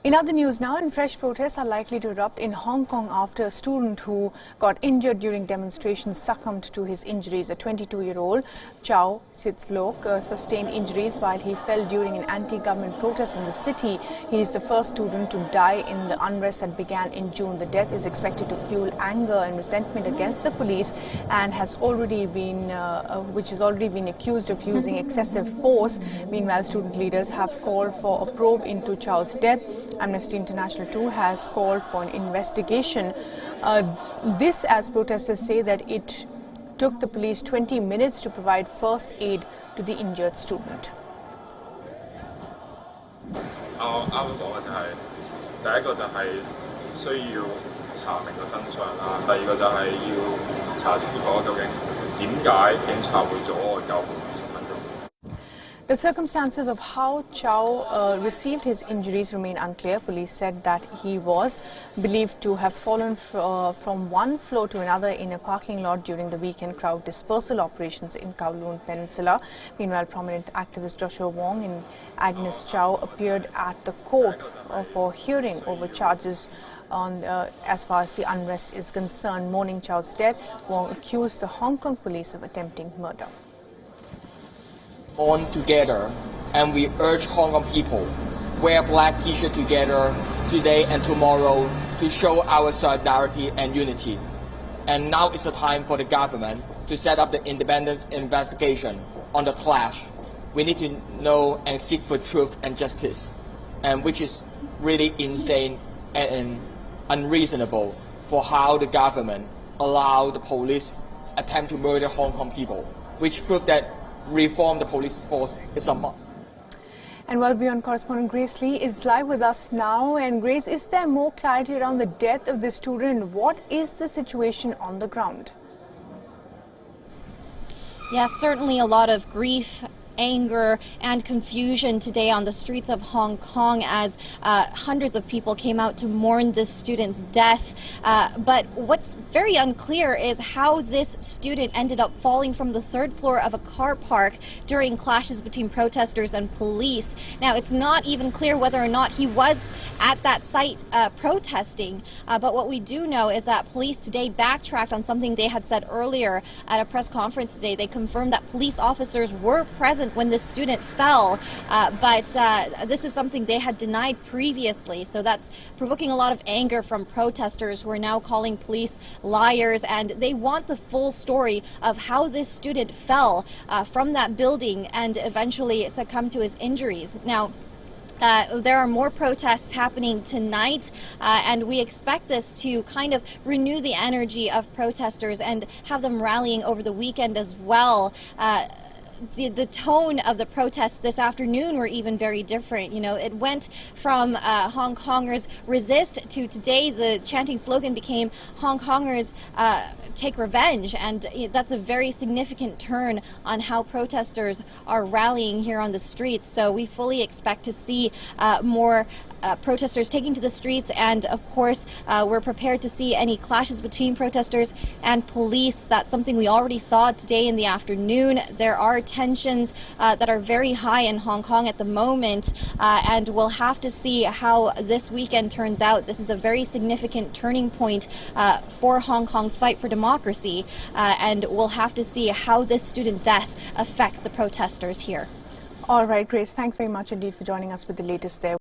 In other news now, fresh protests are likely to erupt in Hong Kong after a student who got injured during demonstrations succumbed to his injuries. A 22-year-old, Chow Sitzlok, sustained injuries while he fell during an anti-government protest in the city. He is the first student to die in the unrest that began in June. The death is expected to fuel anger and resentment against the police and has already been accused of using excessive force. Meanwhile, student leaders have called for a probe into Chow's death. Amnesty International too has called for an investigation. This as protesters say that it took the police 20 minutes to provide first aid to the injured student. 啱啱講嘅就係第一個就係需要查明個真相啦，第二個就係要查清楚究竟點解警察會阻礙救護20分鐘。 The circumstances of how Chow received his injuries remain unclear. Police said that he was believed to have fallen from one floor to another in a parking lot during the weekend crowd dispersal operations in Kowloon Peninsula. Meanwhile, prominent activist Joshua Wong and Agnes Chow appeared at the court for hearing over charges on as far as the unrest is concerned. Mourning Chow's death, Wong accused the Hong Kong police of attempting murder. On together, and we urge Hong Kong people wear black t-shirt together today and tomorrow to show our solidarity and unity. And now is the time for the government to set up the independent investigation on the clash. We need to know and seek for truth and justice, and which is really insane and unreasonable for how the government allowed the police attempt to murder Hong Kong people, which proved that reform the police force is a must. And WION correspondent Grace Lee is live with us now. And Grace, is there more clarity around the death of the student? What is the situation on the ground? Yes, certainly a lot of grief, anger and confusion today on the streets of Hong Kong as hundreds of people came out to mourn this student's death. But what's very unclear is how this student ended up falling from the third floor of a car park during clashes between protesters and police. Now, it's not even clear whether or not he was at that site protesting. But what we do know is that police today backtracked on something they had said earlier at a press conference today. They confirmed that police officers were present when this student fell, but this is something they had denied previously. So that's provoking a lot of anger from protesters who are now calling police liars, and they want the full story of how this student fell from that building and eventually succumbed to his injuries. Now, there are more protests happening tonight, and we expect this to kind of renew the energy of protesters and have them rallying over the weekend as well. The tone of the protests this afternoon were even very different. You know, it went from Hong Kongers resist to today the chanting slogan became Hong Kongers take revenge, and that's a very significant turn on how protesters are rallying here on the streets. So we fully expect to see more protesters taking to the streets, and of course we're prepared to see any clashes between protesters and police. That's something we already saw today in the afternoon. There are tensions that are very high in Hong Kong at the moment, and we'll have to see how this weekend turns out. This is a very significant turning point for Hong Kong's fight for democracy, and we'll have to see how this student death affects the protesters here. All right, Grace, thanks very much indeed for joining us with the latest there.